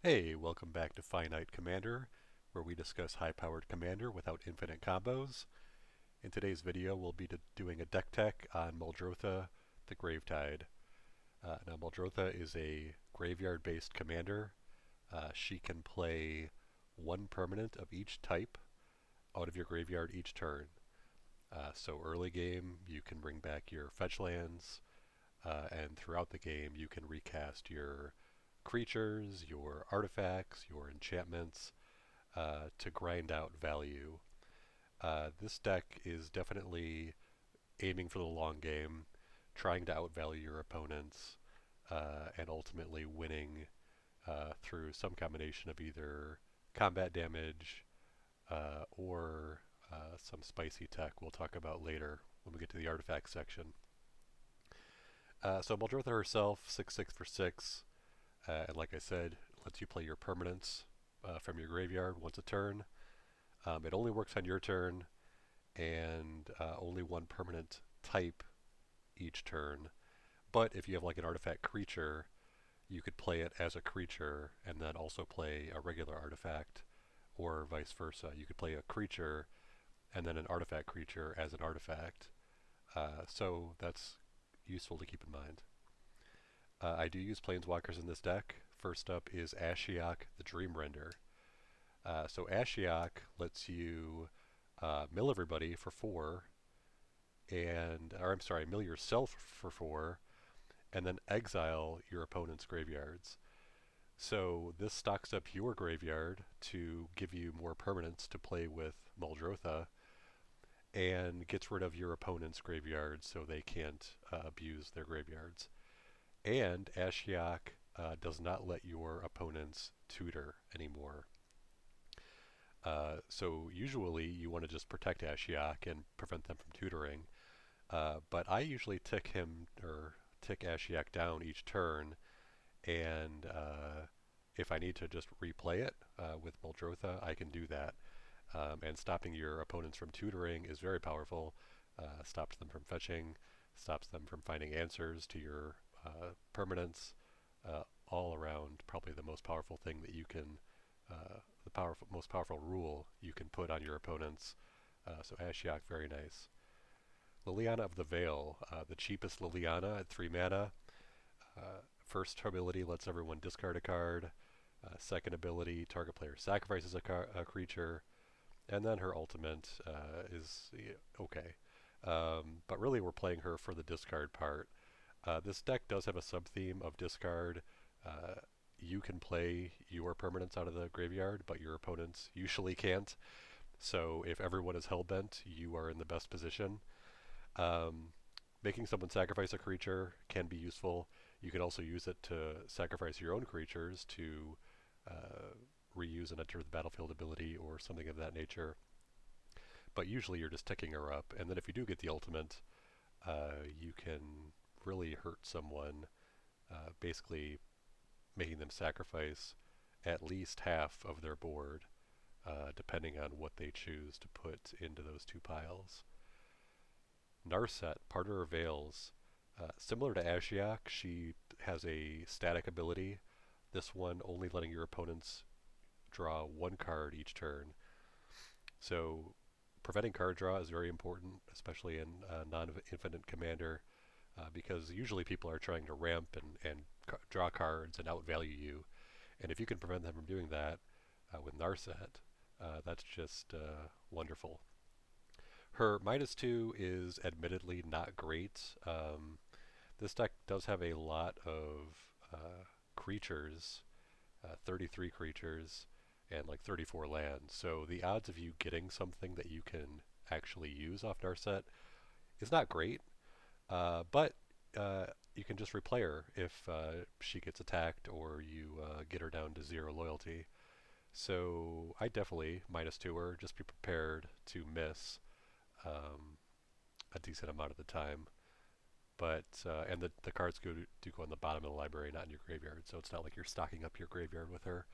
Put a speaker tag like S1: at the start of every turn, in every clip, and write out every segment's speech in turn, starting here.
S1: Hey, welcome back to Finite Commander, where we discuss high-powered commander without infinite combos. In today's video, we'll be doing a deck tech on Muldrotha, the Gravetide. Now, Muldrotha is a graveyard-based commander. She can play one permanent of each type out of your graveyard each turn. So early game, you can bring back your fetch lands, and throughout the game, you can recast your creatures, your artifacts, your enchantments to grind out value. This deck is definitely aiming for the long game, trying to outvalue your opponents, and ultimately winning through some combination of either combat damage or some spicy tech we'll talk about later when we get to the artifact section. So Muldrotha herself, 6/6 for 6, and like I said, lets you play your permanents from your graveyard once a turn. It only works on your turn, and only one permanent type each turn. But if you have like an artifact creature, you could play it as a creature and then also play a regular artifact, or vice versa. You could play a creature and then an artifact creature as an artifact. So that's useful to keep in mind. I do use planeswalkers in this deck. First up is Ashiok, the Dreamrender. So Ashiok lets you mill everybody for 4, mill yourself for 4, and then exile your opponent's graveyards. So this stocks up your graveyard to give you more permanents to play with Muldrotha, and gets rid of your opponent's graveyards so they can't abuse their graveyards. And Ashiok does not let your opponents tutor anymore. So usually you want to just protect Ashiok and prevent them from tutoring, but I usually tick Ashiok down each turn, and if I need to just replay it with Muldrotha, I can do that. And stopping your opponents from tutoring is very powerful. Stops them from fetching, stops them from finding answers to your permanents. All around, probably the most powerful thing that you can, most powerful rule you can put on your opponents. So Ashiok, very nice. Liliana of the Veil, the cheapest Liliana at 3 mana. First ability lets everyone discard a card. Second ability, target player sacrifices a creature. And then her ultimate is okay. But really we're playing her for the discard part. This deck does have a sub-theme of discard. You can play your permanents out of the graveyard, but your opponents usually can't. So if everyone is hellbent, you are in the best position. Making someone sacrifice a creature can be useful. You can also use it to sacrifice your own creatures to reuse an enter the battlefield ability or something of that nature. But usually you're just ticking her up. And then if you do get the ultimate, you can really hurt someone, basically making them sacrifice at least half of their board, depending on what they choose to put into those two piles. Narset, Parter of Veils. Similar to Ashiok, she has a static ability. This one only letting your opponents draw one card each turn. So preventing card draw is very important, especially in non-infinite commander, because usually people are trying to ramp and draw cards and outvalue you. And if you can prevent them from doing that with Narset, that's just wonderful. Her -2 is admittedly not great. This deck does have a lot of creatures, 33 creatures, and like 34 lands. So the odds of you getting something that you can actually use off Narset is not great, but you can just replay her if she gets attacked or you get her down to 0 loyalty. So I definitely -2 her, just be prepared to miss a decent amount of the time. But and the cards do go on the bottom of the library, not in your graveyard, so it's not like you're stocking up your graveyard with her.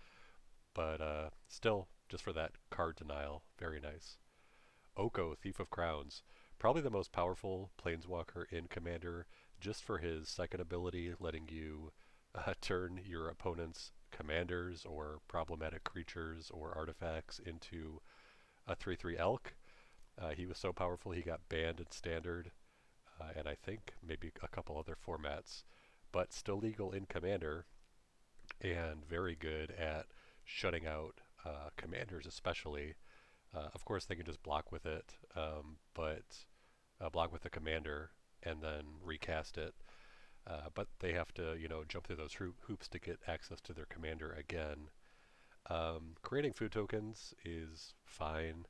S1: But still, just for that card denial, very nice. Oko, Thief of Crowns, probably the most powerful planeswalker in Commander, just for his second ability, letting you turn your opponent's commanders or problematic creatures or artifacts into a 3/3 elk. He was so powerful he got banned in standard, and I think maybe a couple other formats, but still legal in commander and very good at shutting out commanders especially. Of course, they can just block with it, but block with the commander and then recast it. But they have to, jump through those hoops to get access to their commander again. Creating food tokens is fine,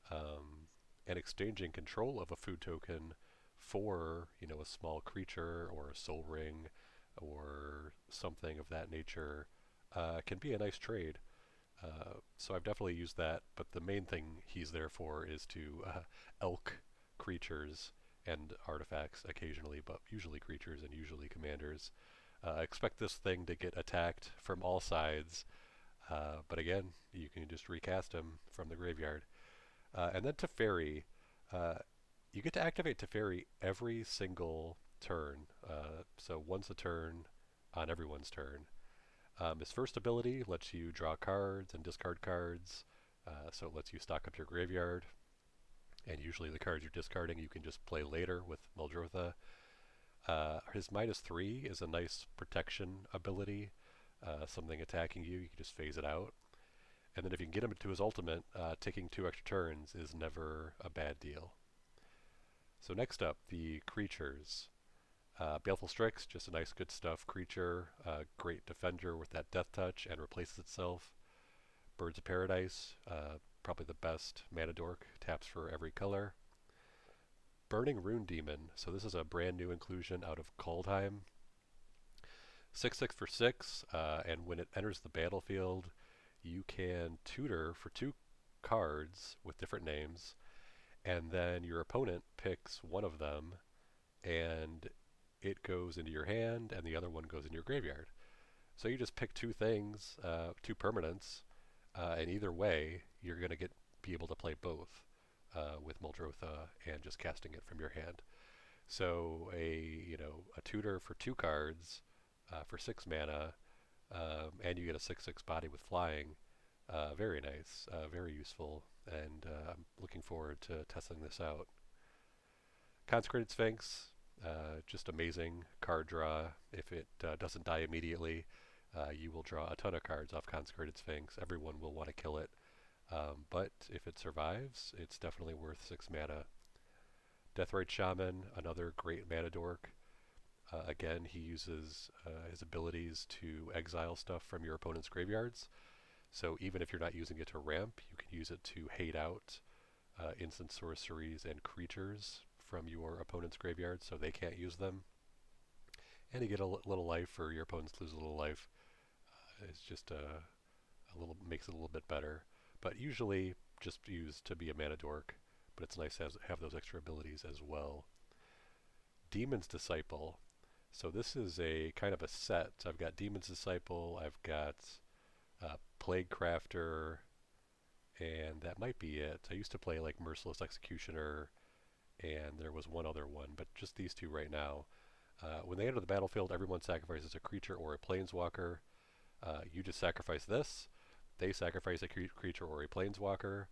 S1: and exchanging control of a food token for, a small creature or a soul ring or something of that nature can be a nice trade. So I've definitely used that, but the main thing he's there for is to elk creatures and artifacts occasionally, but usually creatures and usually commanders. Expect this thing to get attacked from all sides, but again, you can just recast him from the graveyard. And then Teferi, uh, you get to activate Teferi every single turn, so once a turn on everyone's turn. His first ability lets you draw cards and discard cards, so it lets you stock up your graveyard, and usually the cards you're discarding you can just play later with Muldrotha. His -3 is a nice protection ability, something attacking you, you can just phase it out. And then if you can get him to his ultimate, taking 2 extra turns is never a bad deal. So next up, the creatures. Baleful Strix, just a nice good stuff creature, great defender with that death touch and replaces itself. Birds of Paradise, probably the best mana dork, taps for every color. Burning Rune Demon, so this is a brand new inclusion out of Kaldheim. 6/6 for 6, and when it enters the battlefield, you can tutor for 2 cards with different names, and then your opponent picks one of them, and it goes into your hand, and the other one goes in your graveyard. So you just pick 2 things, 2 permanents, and either way, you're going to be able to play both with Muldrotha and just casting it from your hand. So a tutor for 2 cards for 6 mana, and you get a 6/6 body with flying. Very nice, very useful, and I'm looking forward to testing this out. Consecrated Sphinx, just amazing card draw. If it doesn't die immediately, you will draw a ton of cards off Consecrated Sphinx. Everyone will want to kill it, but if it survives, it's definitely worth 6 mana. Deathrite Shaman, another great mana dork. Again, he uses his abilities to exile stuff from your opponent's graveyards. So even if you're not using it to ramp, you can use it to hate out instant sorceries and creatures from your opponent's graveyard so they can't use them. And you get a little life, or your opponents lose a little life. It's just makes it a little bit better. But usually just used to be a mana dork, but it's nice to have those extra abilities as well. Demon's Disciple. So this is a kind of a set. So I've got Demon's Disciple, I've got Plague Crafter, and that might be it. I used to play like Merciless Executioner, and there was one other one, but just these 2 right now. When they enter the battlefield, everyone sacrifices a creature or a planeswalker. You just sacrifice this, they sacrifice a creature or a planeswalker,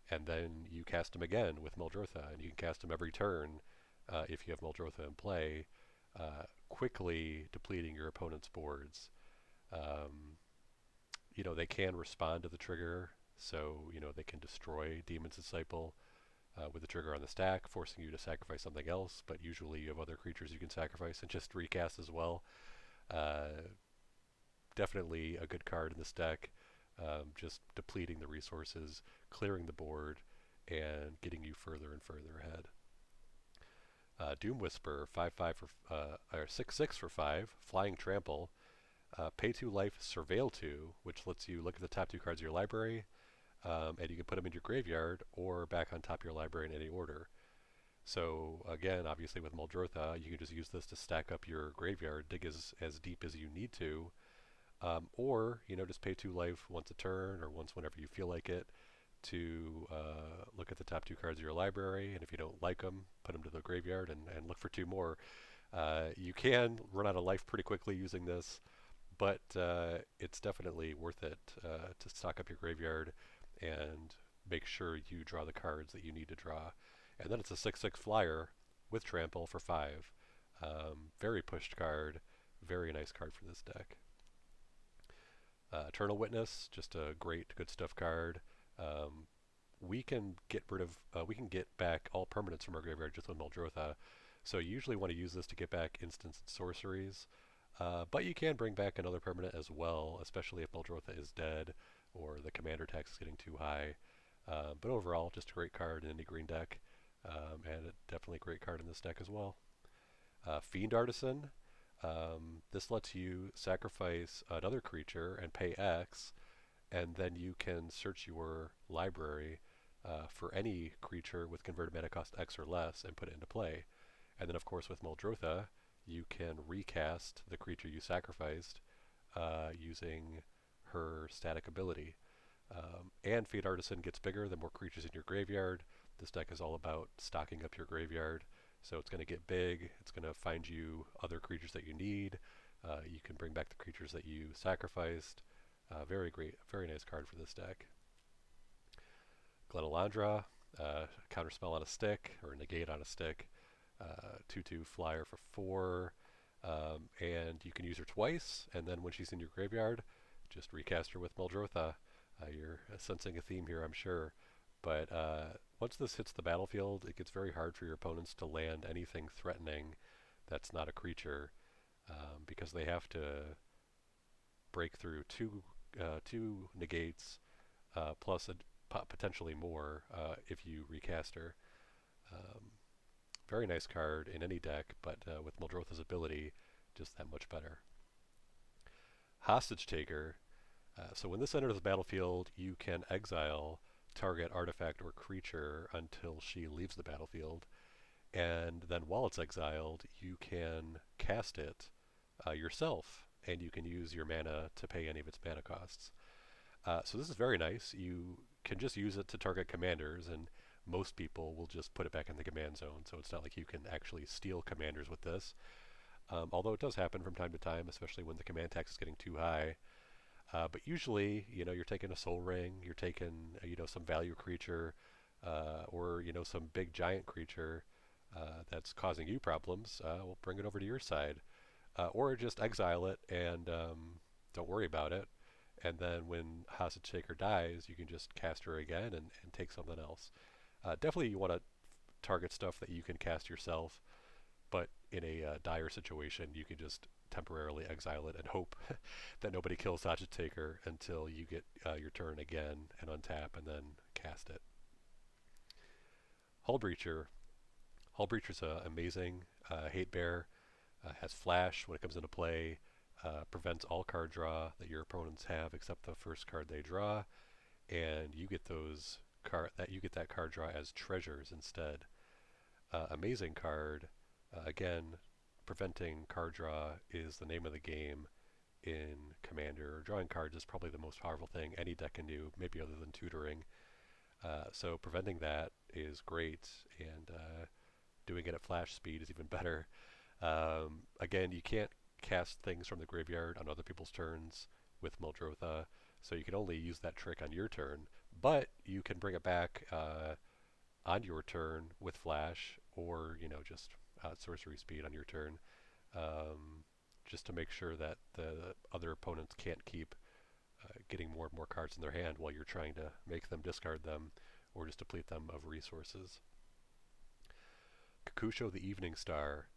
S1: and then you cast them again with Muldrotha, and you can cast them every turn if you have Muldrotha in play, quickly depleting your opponent's boards. They can respond to the trigger, so they can destroy Demon's Disciple with the trigger on the stack, forcing you to sacrifice something else, but usually you have other creatures you can sacrifice and just recast as well. Definitely a good card in this deck, just depleting the resources, clearing the board, and getting you further and further ahead. Doom Whisper, 5/5 for, or 6/6 for 5, Flying Trample. Pay 2 life, Surveil 2, which lets you look at the top 2 cards of your library, and you can put them in your graveyard or back on top of your library in any order. So again, obviously with Muldrotha, you can just use this to stack up your graveyard, dig as deep as you need to, or just pay 2 life once a turn or once whenever you feel like it to look at the top 2 cards of your library, and if you don't like them, put them to the graveyard and look for 2 more. You can run out of life pretty quickly using this, but it's definitely worth it to stock up your graveyard and make sure you draw the cards that you need to draw. And then it's a 6/6 flyer with trample for 5. Very pushed card, very nice card for this deck. Eternal Witness, just a great good stuff card. Um, we can we can get back all permanents from our graveyard just with Muldrotha. So you usually want to use this to get back instants and sorceries. But you can bring back another permanent as well, especially if Muldrotha is dead or the commander tax is getting too high. But overall, just a great card in any green deck, and definitely a great card in this deck as well. Fiend Artisan. This lets you sacrifice another creature and pay X, and then you can search your library for any creature with converted mana cost X or less and put it into play. And then, of course, with Muldrotha, you can recast the creature you sacrificed using her static ability. And Fiend Artisan gets bigger the more creatures in your graveyard. This deck is all about stocking up your graveyard. So it's going to get big. It's going to find you other creatures that you need. You can bring back the creatures that you sacrificed. Very great, very nice card for this deck. Glen Elandra, counterspell on a stick, or negate on a stick. 2/2 flyer for 4. And you can use her twice, and then when she's in your graveyard, just recast her with Muldrotha. You're sensing a theme here, I'm sure. But once this hits the battlefield, it gets very hard for your opponents to land anything threatening that's not a creature, because they have to break through two negates plus potentially more if you recast her. Um, Very nice card in any deck, but with Muldrotha's ability, just that much better. Hostage Taker. So when this enters the battlefield, you can exile target artifact or creature until she leaves the battlefield. And then while it's exiled, you can cast it yourself, and you can use your mana to pay any of its mana costs. So this is very nice. You can just use it to target commanders, and most people will just put it back in the command zone, so it's not like you can actually steal commanders with this. Although it does happen from time to time, especially when the command tax is getting too high. But usually, you're taking a Soul Ring, you're taking, some value creature, or, some big giant creature that's causing you problems. We'll bring it over to your side. Or just exile it and don't worry about it. And then when Hostage Taker dies, you can just cast her again and take something else. Definitely you want to target stuff that you can cast yourself, but in a dire situation, you can just temporarily exile it and hope that nobody kills Hostage Taker until you get your turn again and untap and then cast it. Hull Breacher. Hull Breacher's amazing hate bear. Has flash when it comes into play. Prevents all card draw that your opponents have except the first card they draw, and you get that card draw as treasures instead. Amazing card. Again, preventing card draw is the name of the game in Commander. Drawing cards is probably the most powerful thing any deck can do, maybe other than tutoring. So preventing that is great, and doing it at flash speed is even better. Again, you can't cast things from the graveyard on other people's turns with Muldrotha, so you can only use that trick on your turn, but you can bring it back on your turn with flash, or just sorcery speed on your turn, just to make sure that the other opponents can't keep getting more and more cards in their hand while you're trying to make them discard them or just deplete them of resources. Kakusho the Evening Star.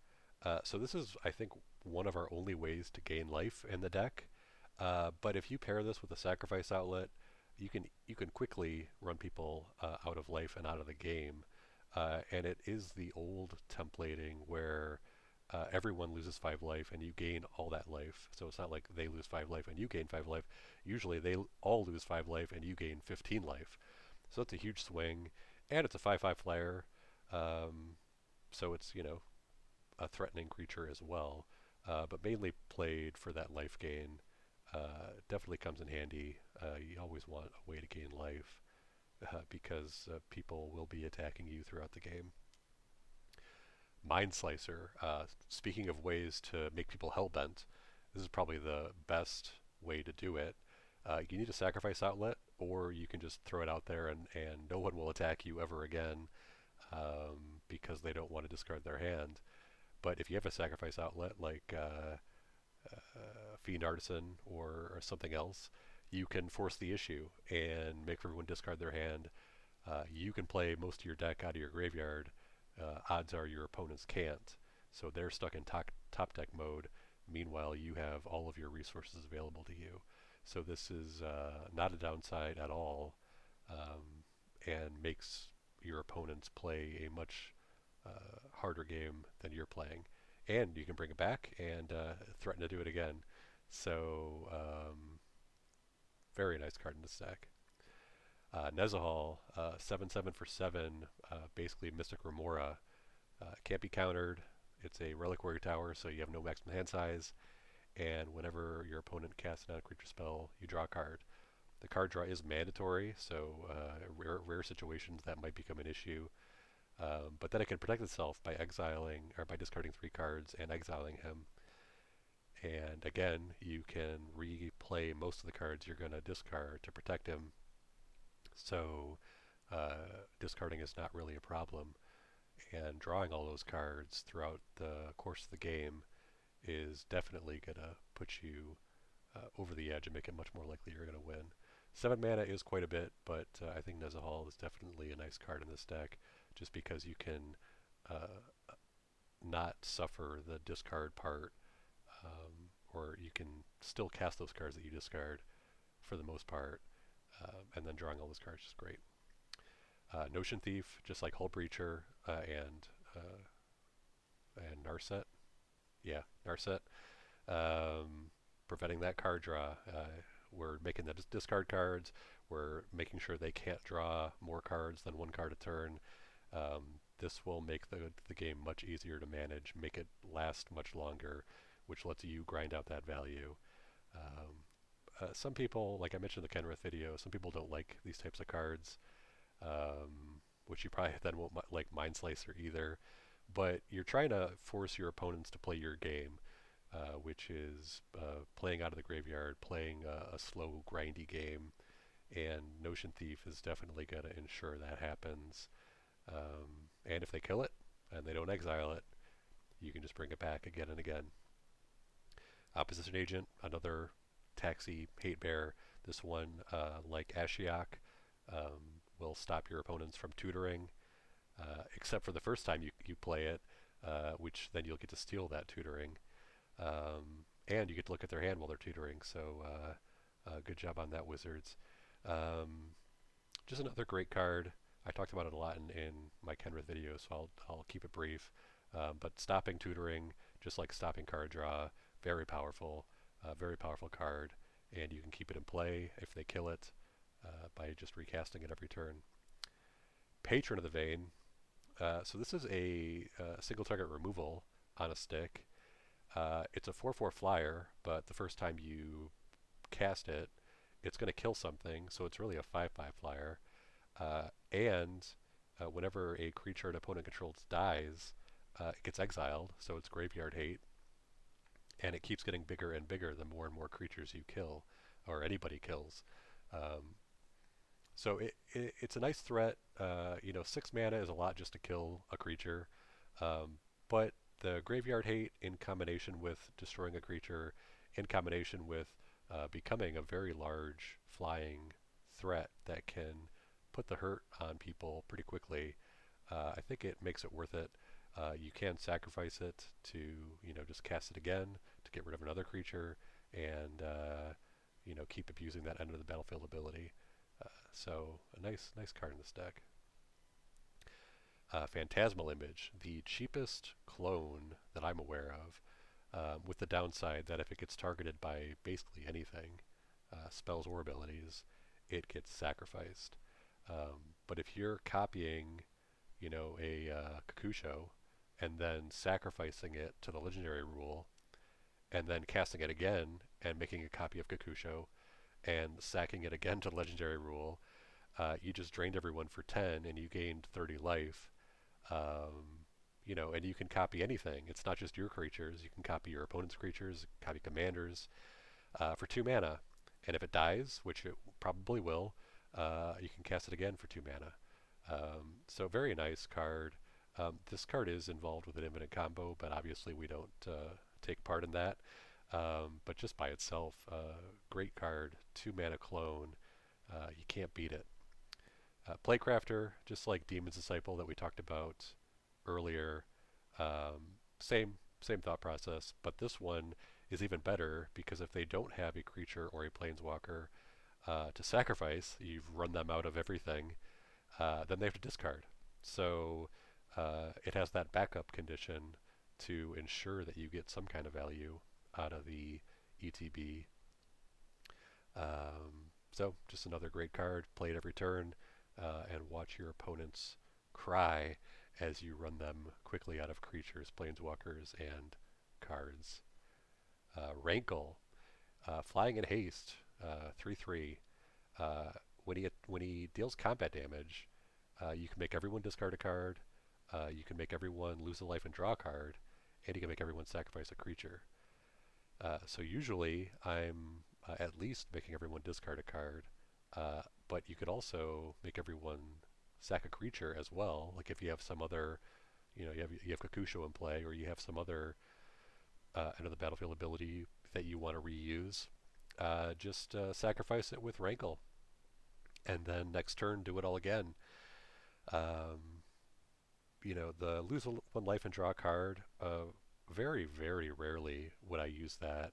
S1: So this is, I think, one of our only ways to gain life in the deck. But if you pair this with a sacrifice outlet, you can quickly run people out of life and out of the game. And it is the old templating where everyone loses 5 life and you gain all that life. So it's not like they lose 5 life and you gain 5 life. Usually they all lose 5 life and you gain 15 life. So it's a huge swing, and it's a 5/5 flyer. So it's a threatening creature as well, but mainly played for that life gain. Definitely comes in handy. You always want a way to gain life because people will be attacking you throughout the game. Mind Slicer. Speaking of ways to make people hellbent, This is probably the best way to do it. You need a sacrifice outlet, or you can just throw it out there and no one will attack you ever again because they don't want to discard their hand. But if you have a sacrifice outlet like Fiend Artisan or something else, you can force the issue and make everyone discard their hand. You can play most of your deck out of your graveyard. Odds are your opponents can't. So they're stuck in top deck mode. Meanwhile, you have all of your resources available to you. So this is not a downside at all, and makes your opponents play a much harder game than you're playing. And you can bring it back and threaten to do it again. So very nice card in this deck. Nezahal, 7/7 for 7, basically Mystic Remora. Can't be countered. It's a Reliquary Tower, so you have no maximum hand size. And whenever your opponent casts a non-creature spell, you draw a card. The card draw is mandatory, so rare situations that might become an issue. But then it can protect itself by exiling or by discarding 3 cards and exiling him. And again, you can replay most of the cards you're going to discard to protect him. So discarding is not really a problem. And drawing all those cards throughout the course of the game is definitely going to put you over the edge and make it much more likely you're going to win. 7 mana is quite a bit, but I think Nezahal is definitely a nice card in this deck, just because you can not suffer the discard part, or you can still cast those cards that you discard for the most part, and then drawing all those cards is great. Notion Thief, just like Hull Breacher and Narset. Yeah, Narset. Preventing that card draw. We're making the discard cards. We're making sure they can't draw more cards than 1 card a turn. This will make the game much easier to manage, make it last much longer, which lets you grind out that value. Some people, like I mentioned in the Kenrith video, some people don't like these types of cards, which you probably then won't like Mind Slicer either. But you're trying to force your opponents to play your game, which is playing out of the graveyard, playing a slow, grindy game, and Notion Thief is definitely going to ensure that happens. And if they kill it and they don't exile it, you can just bring it back again and again. Opposition Agent, another taxi hate bear. This one, like Ashiok, will stop your opponents from tutoring, except for the first time you play it, which then you'll get to steal that tutoring. And you get to look at their hand while they're tutoring, so good job on that, Wizards. Just another great card. I talked about it a lot in my Kenrith video, so I'll keep it brief. But stopping tutoring, just like stopping card draw, very powerful card, and you can keep it in play if they kill it by just recasting it every turn. Patron of the Vein. So this is a single target removal on a stick. It's a 4/4 flyer, but the first time you cast it, it's going to kill something, so it's really a 5/5 flyer. And whenever a creature an opponent controls dies, it gets exiled, so it's graveyard hate. And it keeps getting bigger and bigger the more and more creatures you kill, or anybody kills. So it's a nice threat. 6 mana is a lot just to kill a creature. But the graveyard hate in combination with destroying a creature, in combination with becoming a very large flying threat that can put the hurt on people pretty quickly, I think it makes it worth it. You can sacrifice it to, just cast it again to get rid of another creature and, keep abusing that end of the battlefield ability. So a nice card in this deck. Phantasmal Image, the cheapest clone that I'm aware of, with the downside that if it gets targeted by basically anything, spells or abilities, it gets sacrificed. But if you're copying, a Kakusho and then sacrificing it to the legendary rule, and then casting it again and making a copy of Kakusho and sacking it again to the legendary rule, you just drained everyone for 10 and you gained 30 life. and you can copy anything. It's not just your creatures. You can copy your opponent's creatures, copy commanders for 2 mana. And if it dies, which it probably will, you can cast it again for 2 mana. So very nice card. This card is involved with an infinite combo, but obviously we don't take part in that. But just by itself, great card, 2 mana clone. You can't beat it. Playcrafter, just like Demon's Disciple that we talked about earlier, same thought process, but this one is even better because if they don't have a creature or a planeswalker to sacrifice, you've run them out of everything, then they have to discard. So it has that backup condition to ensure that you get some kind of value out of the ETB. So just another great card, play it every turn, and watch your opponents cry as you run them quickly out of creatures, planeswalkers, and cards. Rankle, flying in haste, 3/3. When he deals combat damage, you can make everyone discard a card, you can make everyone lose a life and draw a card, and you can make everyone sacrifice a creature. So usually I'm at least making everyone discard a card, but you could also make everyone sack a creature as well. Like if you have some other, you have Kakusho in play, or you have some other end of the battlefield ability that you want to reuse, just sacrifice it with Rankle, and then next turn do it all again. Um, the lose one life and draw a card. Very, very rarely would I use that.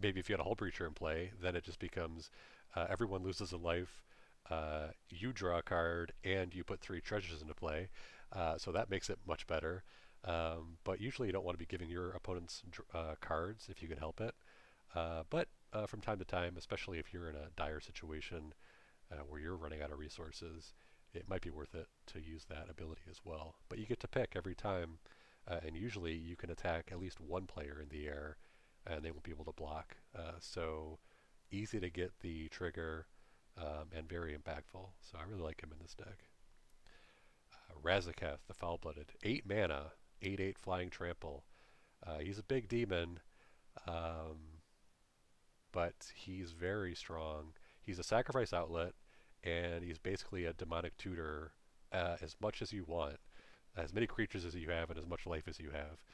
S1: Maybe if you had a Hull Breacher in play, then it just becomes everyone loses a life, you draw a card, and you put 3 treasures into play. So that makes it much better. But usually you don't want to be giving your opponents cards if you can help it. But from time to time, especially if you're in a dire situation where you're running out of resources, it might be worth it to use that ability as well. But you get to pick every time, and usually you can attack at least one player in the air, and they won't be able to block. So easy to get the trigger, and very impactful. So I really like him in this deck. Razaketh, the Foul-Blooded, 8 mana, 8/8 flying trample. He's a big demon, um, but he's very strong. He's a sacrifice outlet, and he's basically a demonic tutor as much as you want, as many creatures as you have, and as much life as you have.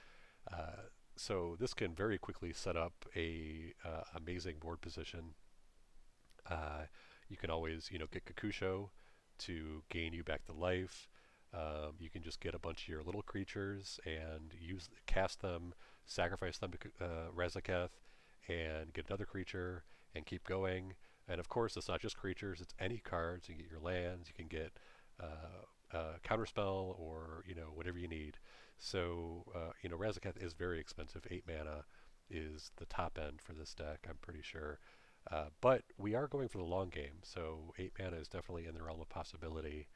S1: So this can very quickly set up a amazing board position. You can always, get Kakusho to gain you back to life. You can just get a bunch of your little creatures and cast them, sacrifice them to Razaketh, and get another creature and keep going. And of course, it's not just creatures; it's any cards. You can get your lands. You can get counterspell, or whatever you need. So Razaketh is very expensive. 8 mana is the top end for this deck, I'm pretty sure. But we are going for the long game, so 8 mana is definitely in the realm of possibility.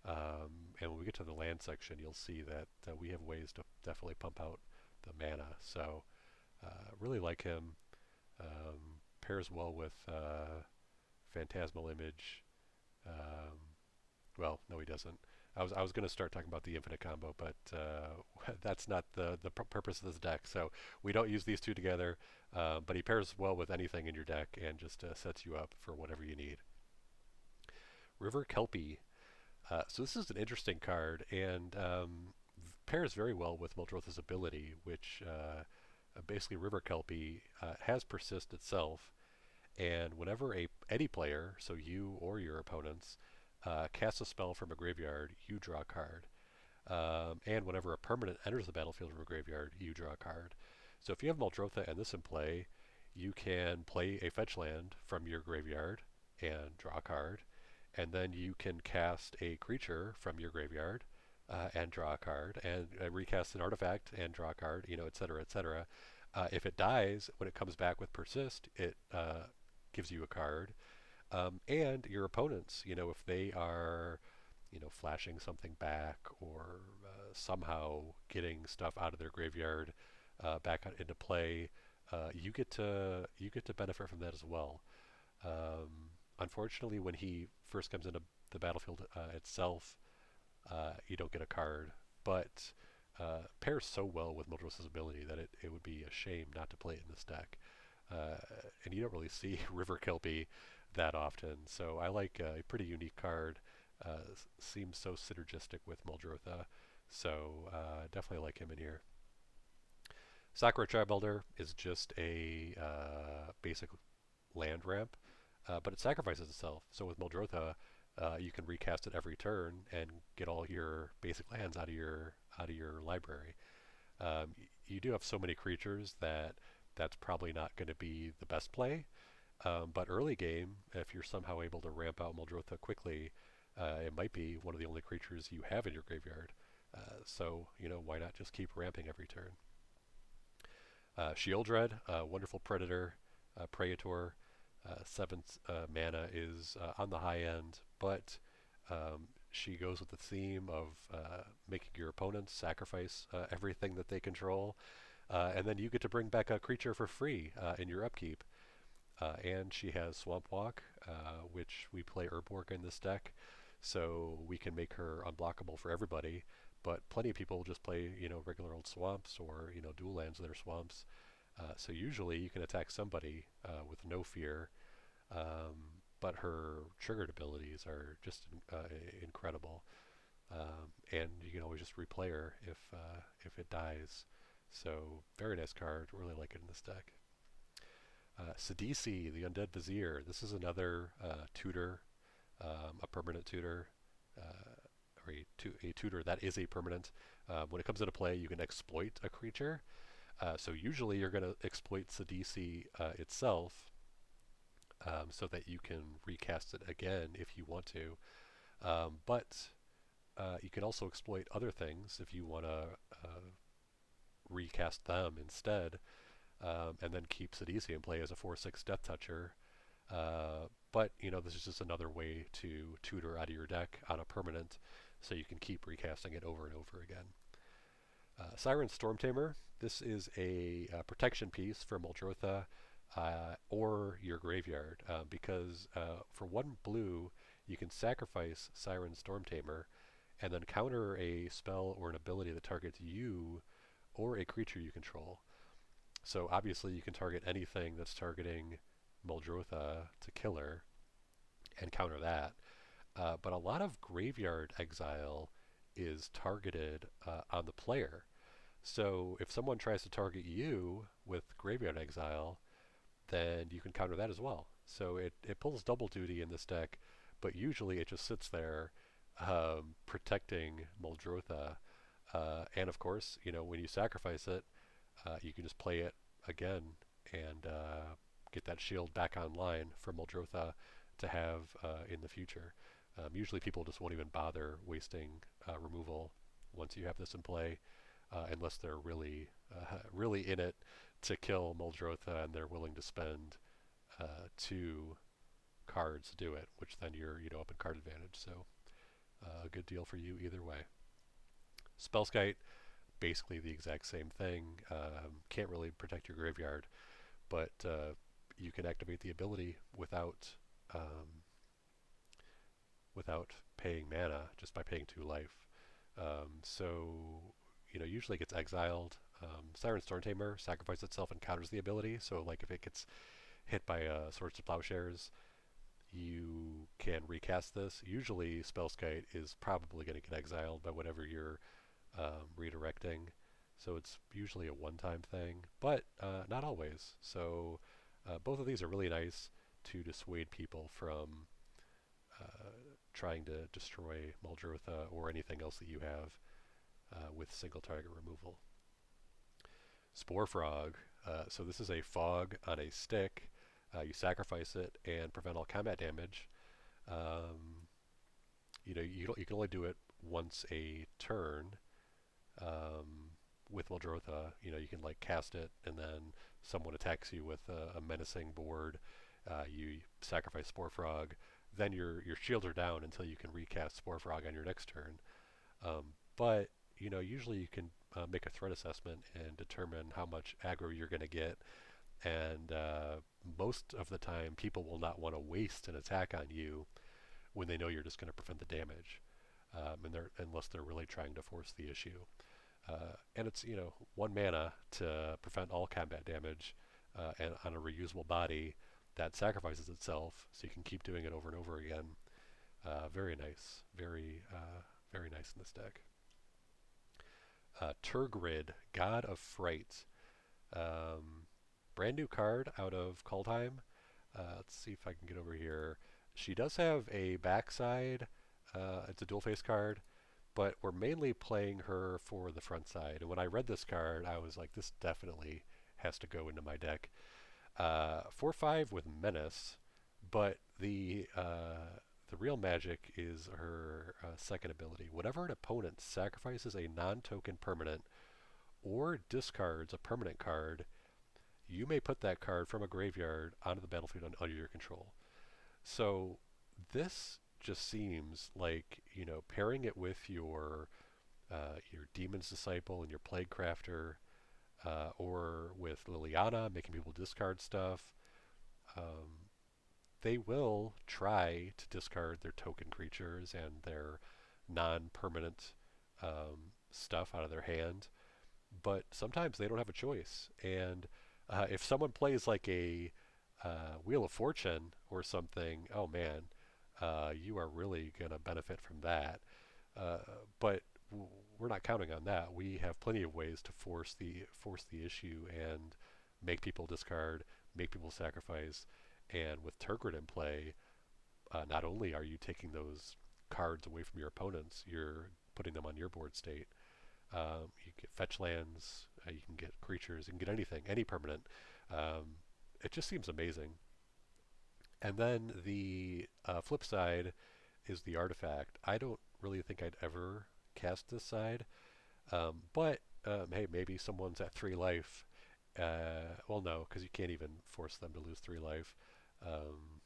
S1: And when we get to the land section, you'll see that we have ways to definitely pump out the mana. So really like him. Pairs well with Phantasmal Image. Well, no, he doesn't. I was going to start talking about the infinite combo, but that's not the purpose of this deck. So we don't use these two together, but he pairs well with anything in your deck and just sets you up for whatever you need. River Kelpie. So this is an interesting card, and pairs very well with Muldrotha's ability, which basically River Kelpie has Persist itself, and whenever any player, so you or your opponents, casts a spell from a graveyard, you draw a card. And whenever a permanent enters the battlefield from a graveyard, you draw a card. So if you have Muldrotha and this in play, you can play a fetch land from your graveyard and draw a card, and then you can cast a creature from your graveyard and draw a card, and recast an artifact and draw a card, etc., etc. If it dies, when it comes back with Persist, it gives you a card. And your opponents, if they are, flashing something back, or somehow getting stuff out of their graveyard back into play, you get to benefit from that as well. Unfortunately, when he first comes into the battlefield itself, you don't get a card but pairs so well with Muldrotha's ability that it would be a shame not to play it in this deck. Uh, and you don't really see River Kelpie that often, so I like a pretty unique card. Seems so synergistic with Muldrotha, so definitely like him in here. Sakura Tribe is just a basic land ramp, but it sacrifices itself. So with Muldrotha, you can recast it every turn and get all your basic lands out of your library. You do have so many creatures that that's probably not going to be the best play. But early game, if you're somehow able to ramp out Muldrotha quickly, it might be one of the only creatures you have in your graveyard. So, why not just keep ramping every turn? Shieldred, wonderful predator, Praetor. 7 mana is on the high end, but she goes with the theme of making your opponents sacrifice everything that they control, and then you get to bring back a creature for free in your upkeep. And she has Swamp Walk, which we play Urborg in this deck, so we can make her unblockable for everybody. But plenty of people just play, regular old swamps or dual lands that are swamps. So usually you can attack somebody with no fear, but her triggered abilities are just incredible. And you can always just replay her if it dies. So very nice card. Really like it in this deck. Sidisi, the Undead Vizier. This is another tutor, a permanent tutor, or a tutor that is a permanent. When it comes into play, you can exploit a creature. So usually you're going to exploit Sidisi itself, so that you can recast it again if you want to. But you can also exploit other things if you want to recast them instead, and then keep Sidisi in play as a 4/6 Death Toucher. But this is just another way to tutor out of your deck on a permanent, so you can keep recasting it over and over again. Siren Stormtamer. This is a protection piece for Muldrotha or your graveyard, because for 1 blue, you can sacrifice Siren Stormtamer and then counter a spell or an ability that targets you or a creature you control. So obviously you can target anything that's targeting Muldrotha to kill her and counter that. But a lot of graveyard exile is targeted on the player. So if someone tries to target you with graveyard exile, then you can counter that as well. So it pulls double duty in this deck, but usually it just sits there protecting Muldrotha. And of course, when you sacrifice it, you can just play it again and get that shield back online for Muldrotha to have in the future. Usually people just won't even bother wasting removal once you have this in play, unless they're really in it to kill Muldrotha and they're willing to spend 2 cards to do it, which then you're up in card advantage. So a good deal for you either way. Spellskite, basically the exact same thing. Can't really protect your graveyard, but you can activate the ability without paying mana, just by paying 2 life. So usually it gets exiled. Siren Stormtamer sacrifices itself and counters the ability. So like if it gets hit by Swords to Plowshares, you can recast this. Usually Spellskite is probably going to get exiled by whatever you're redirecting. So it's usually a one-time thing, but not always. So both of these are really nice to dissuade people from trying to destroy Muldrotha or anything else that you have with single target removal. Sporefrog. So this is a fog on a stick. You sacrifice it and prevent all combat damage. You can only do it once a turn. With Muldrotha, you can like cast it, and then someone attacks you with a menacing board. You sacrifice Sporefrog, then your shields are down until you can recast Sporefrog on your next turn. But usually you can make a threat assessment and determine how much aggro you're going to get, and most of the time people will not want to waste an attack on you when they know you're just going to prevent the damage. unless they're really trying to force the issue. And it's 1 mana to prevent all combat damage, and on a reusable body that sacrifices itself, so you can keep doing it over and over again. Very nice, very nice in this deck. Turgrid, God of Fright. Um, Brand new card out of Kaldheim. Let's see if I can get over here. She does have a backside. It's a dual face card, but we're mainly playing her for the front side. And when I read this card, I was like, this definitely has to go into my deck. 4/5 with Menace, but the real magic is her second ability. Whenever an opponent sacrifices a non-token permanent or discards a permanent card, you may put that card from a graveyard onto the battlefield under your control. So this just seems like, pairing it with your Demon's Disciple and your Plague Crafter, or with Liliana, making people discard stuff. Um, they will try to discard their token creatures and their non-permanent stuff out of their hand, but sometimes they don't have a choice. And if someone plays like a Wheel of Fortune or something, oh man, you are really going to benefit from that. Uh, but we're not counting on that. We have plenty of ways to force the issue and make people discard, make people sacrifice. And with Turgid in play, not only are you taking those cards away from your opponents, you're putting them on your board state. You get fetch lands, you can get creatures, you can get anything, any permanent. Um, it just seems amazing. And then the flip side is the artifact. I don't really think I'd ever cast this side, but hey, maybe someone's at 3 life. Well, no, because you can't even force them to lose 3 life. Um,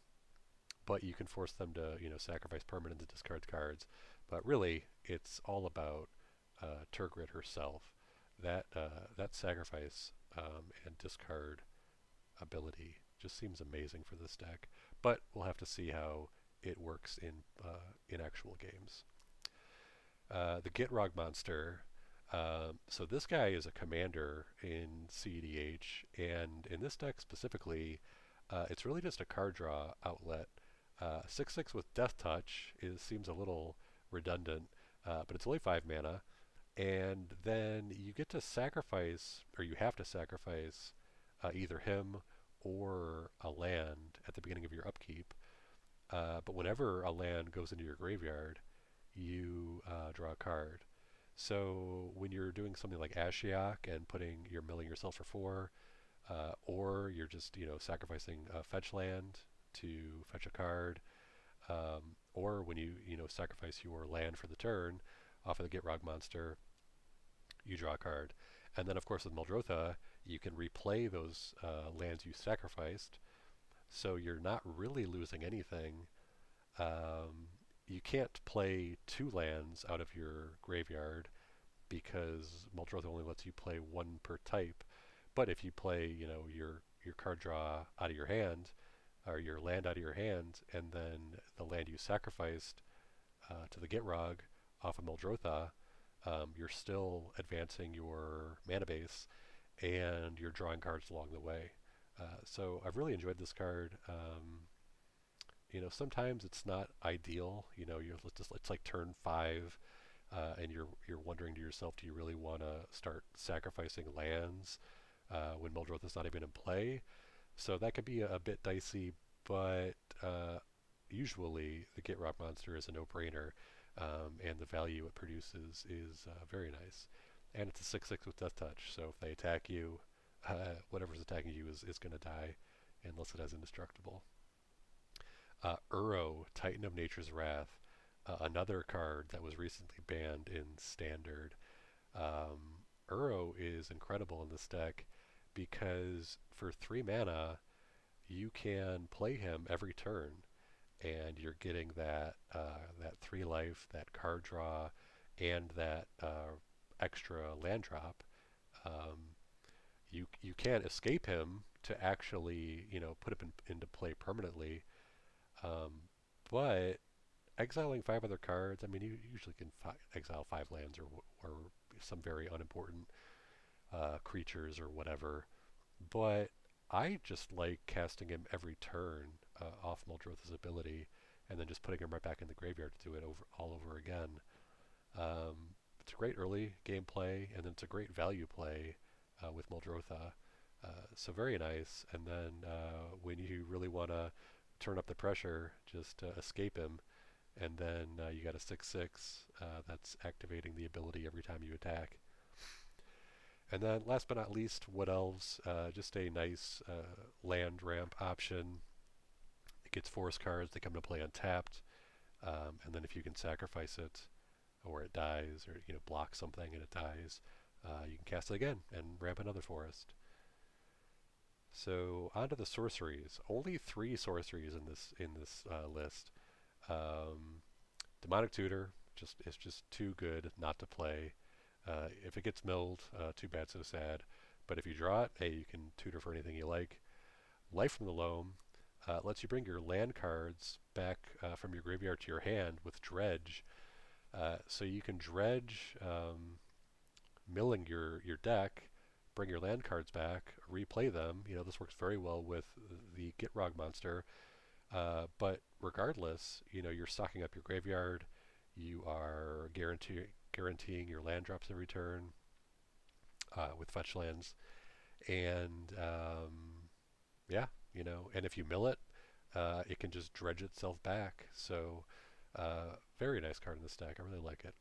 S1: but you can force them to, sacrifice permanent to discard cards. But really, it's all about Turgid herself. That sacrifice and discard ability just seems amazing for this deck. But we'll have to see how it works in actual games. The Gitrog monster. So this guy is a commander in CEDH, and in this deck specifically, it's really just a card draw outlet. 6/6 with Death Touch seems a little redundant, but it's only 5 mana, and then you get to sacrifice, or you have to sacrifice, either him or a land at the beginning of your upkeep. But whenever a land goes into your graveyard, you draw a card. So when you're doing something like Ashiok and you're milling yourself for 4, or you're just sacrificing a fetch land to fetch a card, or when you sacrifice your land for the turn off of the Gitrog monster, you draw a card. And then of course with Muldrotha, you can replay those lands you sacrificed, so you're not really losing anything. Um, you can't play 2 lands out of your graveyard because Muldrotha only lets you play 1 per type. But if you play, your card draw out of your hand, or your land out of your hand, and then the land you sacrificed to the Gitrog off of Muldrotha, you're still advancing your mana base, and you're drawing cards along the way. So I've really enjoyed this card. Sometimes it's not ideal. It's like turn 5, and you're wondering to yourself, do you really want to start sacrificing lands when Muldrotha is not even in play? So that could be a bit dicey, but usually the Gitrog monster is a no-brainer, and the value it produces is very nice. And it's a 6/6 with Death Touch, so if they attack you, whatever's attacking you is going to die, unless it has Indestructible. Uro, Titan of Nature's Wrath, another card that was recently banned in Standard. Uro is incredible in this deck because for 3 mana, you can play him every turn, and you're getting that 3 life, that card draw, and that extra land drop. Um, you can't escape him to actually put him into play permanently, um, but exiling 5 other cards, I mean, you usually can exile 5 lands or some very unimportant creatures or whatever. But I just like casting him every turn off Muldrotha's ability, and then just putting him right back in the graveyard to do it all over again. It's a great early gameplay, and then it's a great value play with Muldrotha. So very nice. And then when you really want to turn up the pressure, just escape him, and then you got a 6/6 that's activating the ability every time you attack. And then last but not least, Wood Elves, just a nice land ramp option. It gets forest cards, they come to play untapped, and then if you can sacrifice it, or it dies, or block something and it dies, you can cast it again and ramp another forest. So onto the sorceries. Only 3 sorceries in this list. Um, Demonic Tutor is just too good not to play. If it gets milled, too bad, so sad. But if you draw it, hey, you can tutor for anything you like. Life from the Loam lets you bring your land cards back from your graveyard to your hand with Dredge. So you can dredge, milling your deck, bring your land cards back, replay them. This works very well with the Gitrog monster. But regardless, you're stocking up your graveyard. You are guaranteeing your land drops every turn with fetch lands. And yeah, and if you mill it, it can just dredge itself back. So very nice card in this deck. I really like it.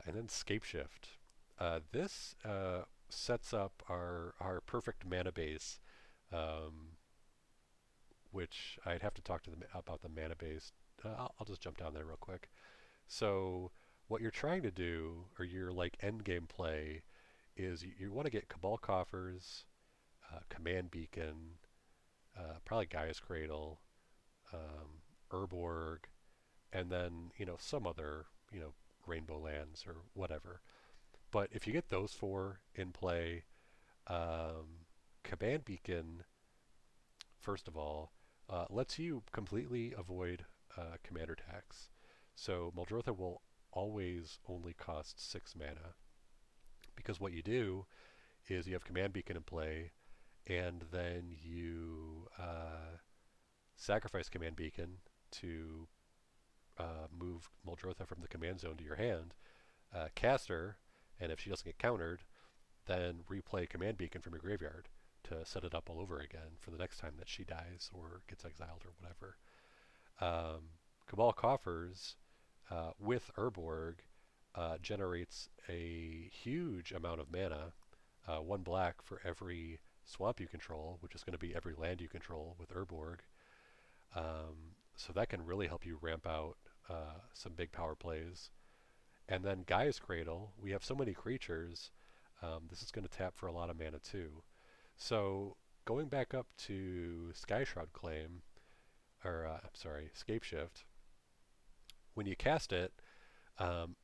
S1: And then Scapeshift. This sets up our perfect mana base, um, which I'd have to talk to them about the mana base. I'll just jump down there real quick. So what you're trying to do, or your like end game play, is you want to get Cabal Coffers, Command Beacon, probably Gaia's Cradle, Urborg, and then some other Rainbow Lands or whatever. But if you get those 4 in play, Command Beacon, first of all, lets you completely avoid commander tax. So Muldrotha will always only cost 6 mana. Because what you do is you have Command Beacon in play, and then you sacrifice Command Beacon to move Muldrotha from the command zone to your hand, cast her, and if she doesn't get countered, then replay Command Beacon from your graveyard to set it up all over again for the next time that she dies or gets exiled or whatever. Cabal Coffers with Urborg generates a huge amount of mana, 1 black for every swamp you control, which is going to be every land you control with Urborg. So that can really help you ramp out some big power plays. And then Gaia's Cradle, we have so many creatures, this is going to tap for a lot of mana too. So going back up to Skyshroud Claim, or I'm sorry, Scapeshift, when you cast it, um,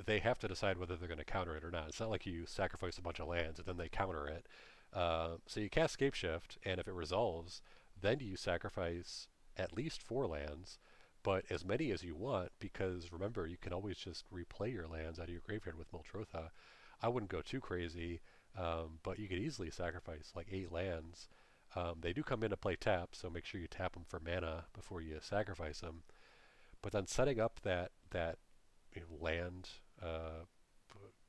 S1: they have to decide whether they're going to counter it or not. It's not like you sacrifice a bunch of lands and then they counter it. So you cast Scapeshift, and if it resolves, then you sacrifice at least 4 lands, but as many as you want, because remember, you can always just replay your lands out of your graveyard with Muldrotha. I wouldn't go too crazy, but you could easily sacrifice like 8 lands. They do come into play tapped, so make sure you tap them for mana before you sacrifice them. But then setting up that land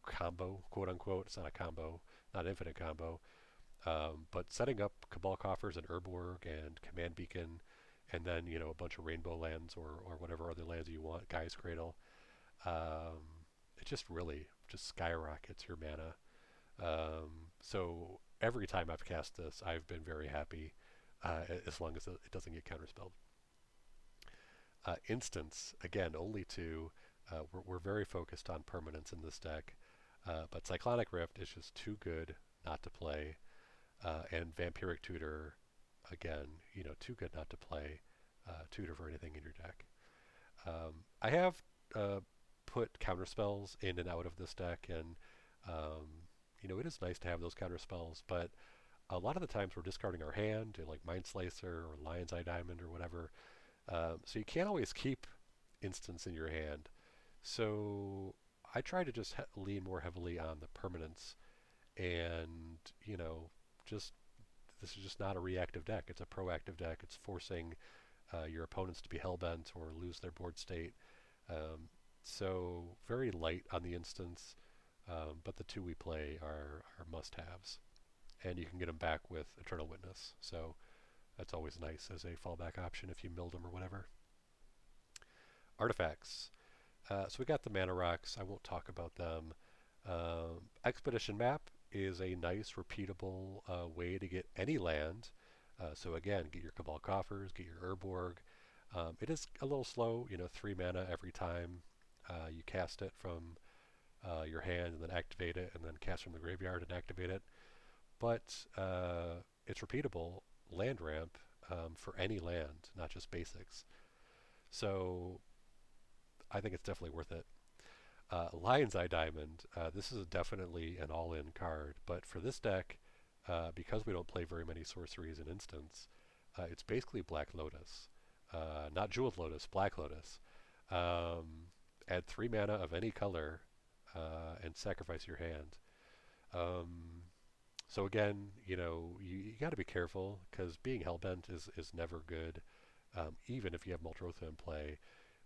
S1: combo, quote unquote, it's not a combo, not an infinite combo, but setting up Cabal Coffers and Urborg and Command Beacon, and then a bunch of Rainbow Lands or whatever other lands you want, Gaia's Cradle, it just really just skyrockets your mana. So every time I've cast this, I've been very happy, as long as it doesn't get counterspelled. Instants, again, only 2. We're very focused on permanence in this deck, but Cyclonic Rift is just too good not to play, and Vampiric Tutor, again, too good not to play. Tutor for anything in your deck. I have put counterspells in and out of this deck, and it is nice to have those counterspells, but a lot of the times we're discarding our hand to like Mind Slicer or Lion's Eye Diamond or whatever, so you can't always keep instants in your hand. So I try to just lean more heavily on the permanence and, just this is just not a reactive deck. It's a proactive deck. It's forcing your opponents to be hellbent or lose their board state. Um, so very light on the instance, but the two we play are must-haves. And you can get them back with Eternal Witness. So that's always nice as a fallback option if you milled them or whatever. Artifacts. So we got the mana rocks. I won't talk about them. Expedition map is a nice, repeatable way to get any land. So again, get your Cabal Coffers, get your Urborg. It is a little slow, 3 mana every time you cast it from your hand and then activate it, and then cast from the graveyard and activate it. But it's repeatable land ramp for any land, not just basics. So I think it's definitely worth it. Lion's Eye Diamond, this is definitely an all-in card, but for this deck, because we don't play very many sorceries and instants, it's basically Black Lotus. Not Jeweled Lotus, Black Lotus. Add 3 mana of any color and sacrifice your hand. So again, you got to be careful because being hellbent is never good, even if you have Muldrotha in play.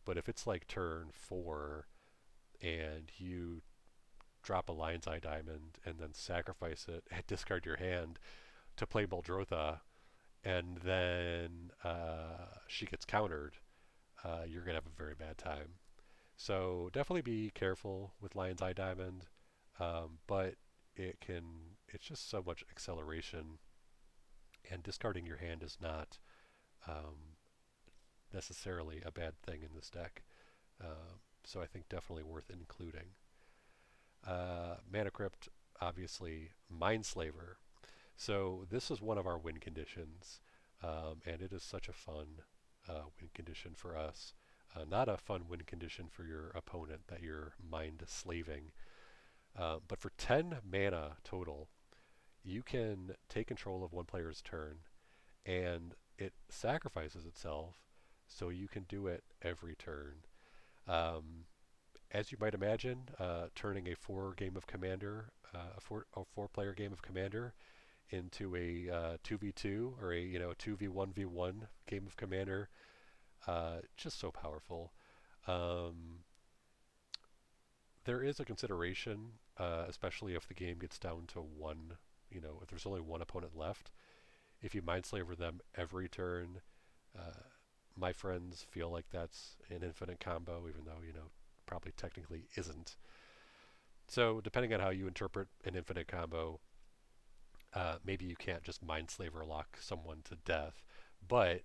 S1: But if it's like turn 4 and you drop a Lion's Eye Diamond and then sacrifice it and discard your hand to play Muldrotha, and then she gets countered, you're going to have a very bad time. So definitely be careful with Lion's Eye Diamond, but it's just so much acceleration, and discarding your hand is not necessarily a bad thing in this deck. So I think definitely worth including. Mana Crypt, obviously, Mindslaver. So this is one of our win conditions, and it is such a fun win condition for us. Not a fun win condition for your opponent that you're mind slaving. But for 10 mana total, you can take control of one player's turn, and it sacrifices itself, so you can do it every turn. Um, as you might imagine, turning a 4-player game of Commander into a 2v2 or a 2v1v1 game of Commander, just so powerful. Um, there is a consideration, especially if the game gets down to one, if there's only one opponent left. If you Mindslaver them every turn, my friends feel like that's an infinite combo, even though, probably technically isn't. So depending on how you interpret an infinite combo, maybe you can't just Mindslaver lock someone to death. But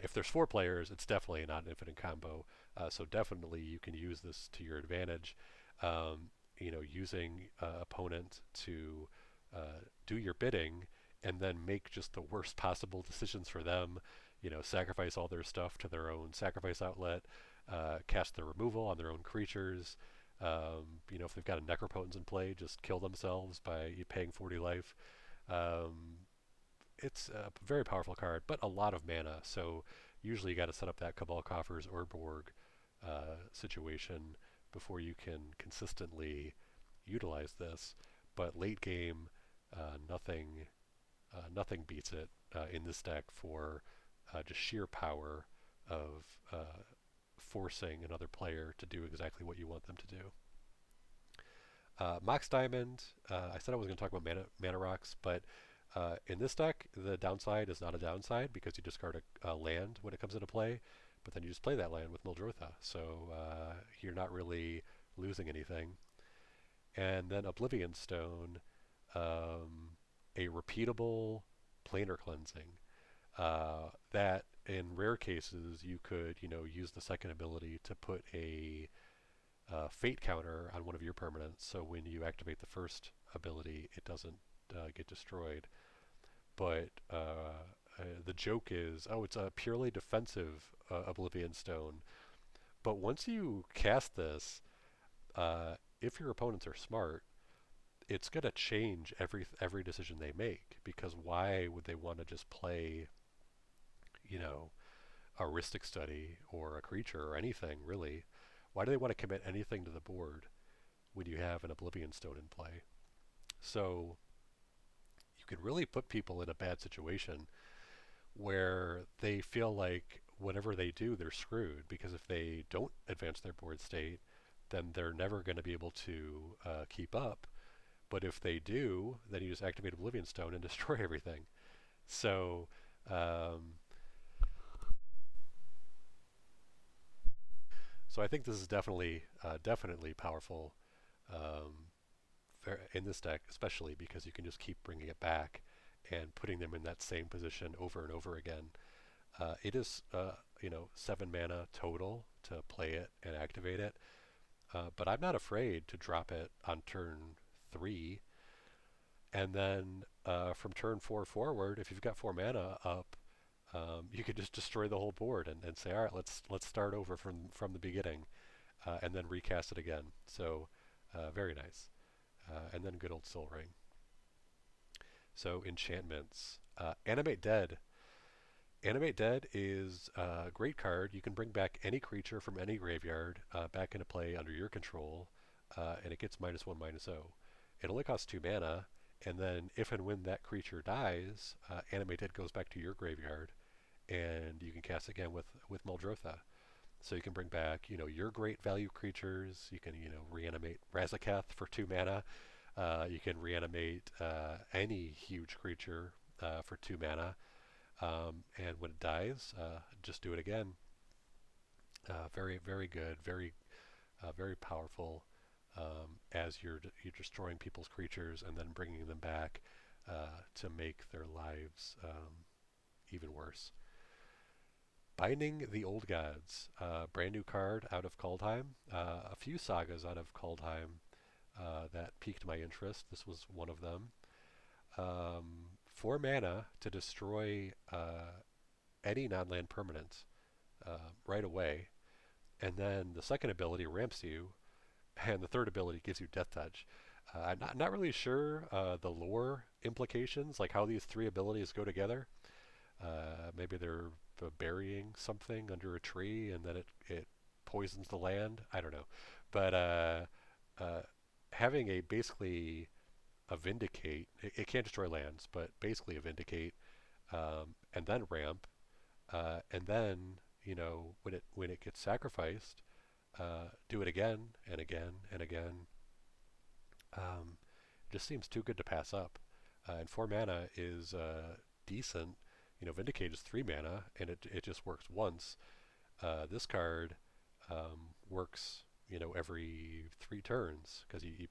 S1: if there's 4 players, it's definitely not an infinite combo. So definitely you can use this to your advantage. Using opponent to do your bidding and then make just the worst possible decisions for them. Sacrifice all their stuff to their own sacrifice outlet, cast their removal on their own creatures. If they've got a Necropotence in play, just kill themselves by paying 40 life. It's a very powerful card, but a lot of mana. So usually you got to set up that Cabal Coffers or Borg situation before you can consistently utilize this. But late game, nothing beats it in this deck for just sheer power of forcing another player to do exactly what you want them to do. Mox Diamond, I said I was going to talk about mana rocks, but in this deck, the downside is not a downside because you discard a land when it comes into play, but then you just play that land with Muldrotha, so you're not really losing anything. And then Oblivion Stone, a repeatable planar cleansing that in rare cases you could use the second ability to put a fate counter on one of your permanents, so when you activate the first ability it doesn't get destroyed. But the joke is, it's a purely defensive Oblivion Stone, but once you cast this, if your opponents are smart, it's going to change every decision they make, because why would they want to just play a Rhystic Study or a creature or anything, really. Why do they want to commit anything to the board when you have an Oblivion Stone in play? So you can really put people in a bad situation where they feel like whatever they do, they're screwed, because if they don't advance their board state, then they're never going to be able to keep up. But if they do, then you just activate Oblivion Stone and destroy everything. So, um, so I think this is definitely powerful um, in this deck, especially because you can just keep bringing it back and putting them in that same position over and over again. It is, 7 mana total to play it and activate it, but I'm not afraid to drop it on turn 3, and then from turn 4 forward, if you've got 4 mana up, you could just destroy the whole board and say, all right, let's start over from the beginning, and then recast it again. So very nice. And then good old Soul Ring. So enchantments. Animate Dead. Animate Dead is a great card. You can bring back any creature from any graveyard back into play under your control, and it gets -1/-0. It only costs 2 mana, and then if and when that creature dies, Animate Dead goes back to your graveyard, and you can cast again with Muldrotha. So you can bring back, your great value creatures. You can, reanimate Razaketh for 2 mana. You can reanimate any huge creature for 2 mana. And when it dies, just do it again. Very, very good. Very powerful. As you're destroying people's creatures and then bringing them back to make their lives even worse. Binding the Old Gods, brand new card out of Kaldheim. A few sagas out of Kaldheim that piqued my interest. This was one of them. 4 mana to destroy any non-land permanent right away, and then the second ability ramps you, and the third ability gives you Death Touch. I'm not really sure the lore implications, like how these 3 abilities go together. Maybe they're burying something under a tree, and then it poisons the land. I don't know, but uh, having basically a Vindicate, it can't destroy lands, but basically a Vindicate, and then ramp, and then when it gets sacrificed, do it again and again and again. It just seems too good to pass up. And 4 mana is decent. Vindicate is 3 mana, and it just works once. This card works, every 3 turns, because you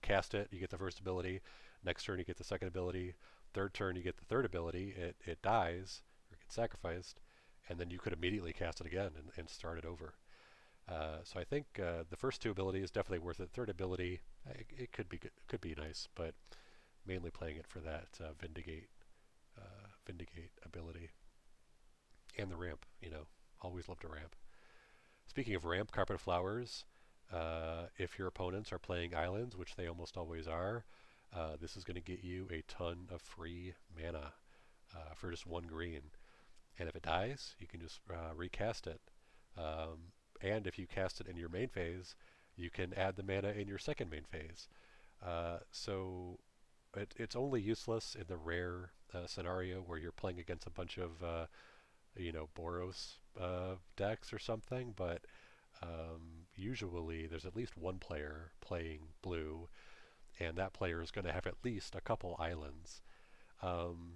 S1: cast it, you get the first ability. Next turn, you get the second ability. Third turn, you get the third ability. It dies or gets sacrificed, and then you could immediately cast it again and start it over. So I think the first 2 abilities definitely worth it. Third ability, it could be nice, but mainly playing it for that Vindicate ability and the ramp. Always love to ramp. Speaking of ramp, Carpet of Flowers. If your opponents are playing islands, which they almost always are, this is going to get you a ton of free mana for just 1 green. And if it dies, you can just recast it. And if you cast it in your main phase, you can add the mana in your second main phase. So it's only useless in the rare scenario where you're playing against a bunch of Boros decks or something, but usually there's at least one player playing blue, and that player is going to have at least a couple islands. Um,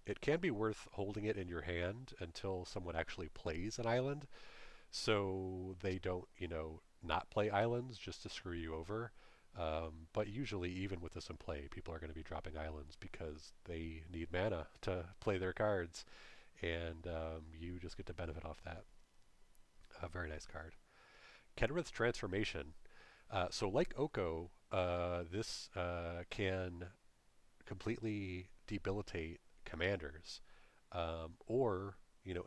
S1: it can be worth holding it in your hand until someone actually plays an island, so they don't, not play islands just to screw you over. But usually, even with this in play, people are going to be dropping islands because they need mana to play their cards, and you just get to benefit off that. A very nice card. Kenrith's Transformation. So like Oko, this can completely debilitate commanders, or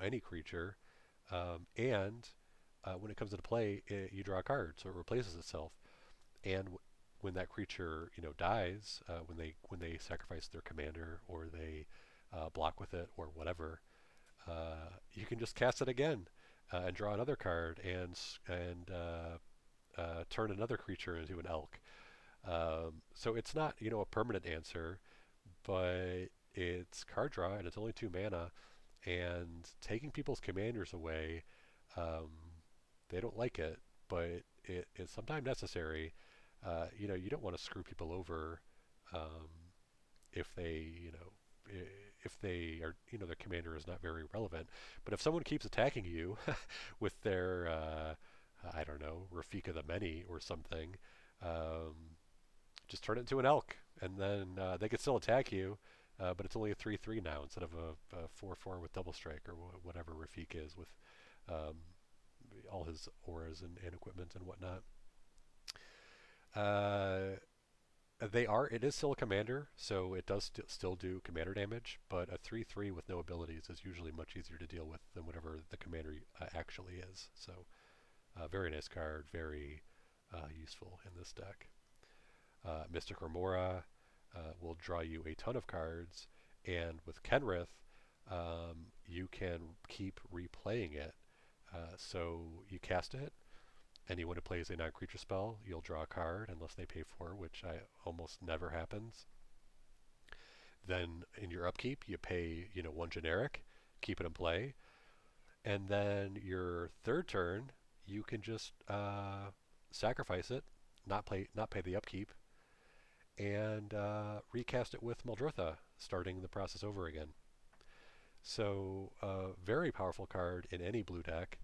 S1: any creature, and when it comes into play, you draw a card, so it replaces itself. And when that creature dies, when they sacrifice their commander or they block with it or whatever, you can just cast it again and draw another card and turn another creature into an elk. So it's not, a permanent answer, but it's card draw and it's only 2 mana, and taking people's commanders away, um, they don't like it, but it's sometimes necessary. You don't want to screw people over um, if they, if they are, their commander is not very relevant. But if someone keeps attacking you with their, I don't know, Rafika the Many or something, um, just turn it into an elk, and then they can still attack you, but it's only a 3/3 now instead of a 4/4 with double strike or whatever Rafik is with um, all his auras and equipment and whatnot. Uh, it is still a commander, so it does still do commander damage, but a 3/3 with no abilities is usually much easier to deal with than whatever the commander actually is. So, very nice card, very useful in this deck. Mystic Remora will draw you a ton of cards, and with Kenrith, you can keep replaying it. So you cast it, anyone who plays a non-creature spell, you'll draw a card unless they pay for, which almost never happens. Then in your upkeep, you pay, one generic, keep it in play, and then your third turn, you can just sacrifice it, not pay the upkeep, and recast it with Muldrotha, starting the process over again. So, very powerful card in any blue deck,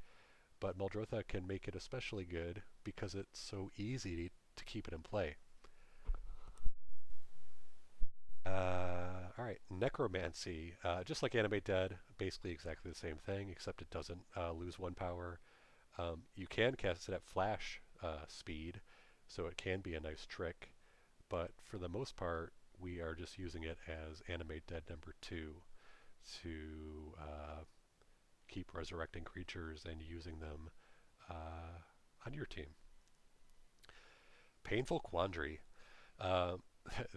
S1: but Muldrotha can make it especially good because it's so easy to keep it in play. All right, Necromancy. Just like Animate Dead, basically exactly the same thing, except it doesn't lose 1 power. You can cast it at flash speed, so it can be a nice trick, but for the most part, we are just using it as Animate Dead #2 to keep resurrecting creatures and using them on your team. Painful Quandary. Uh,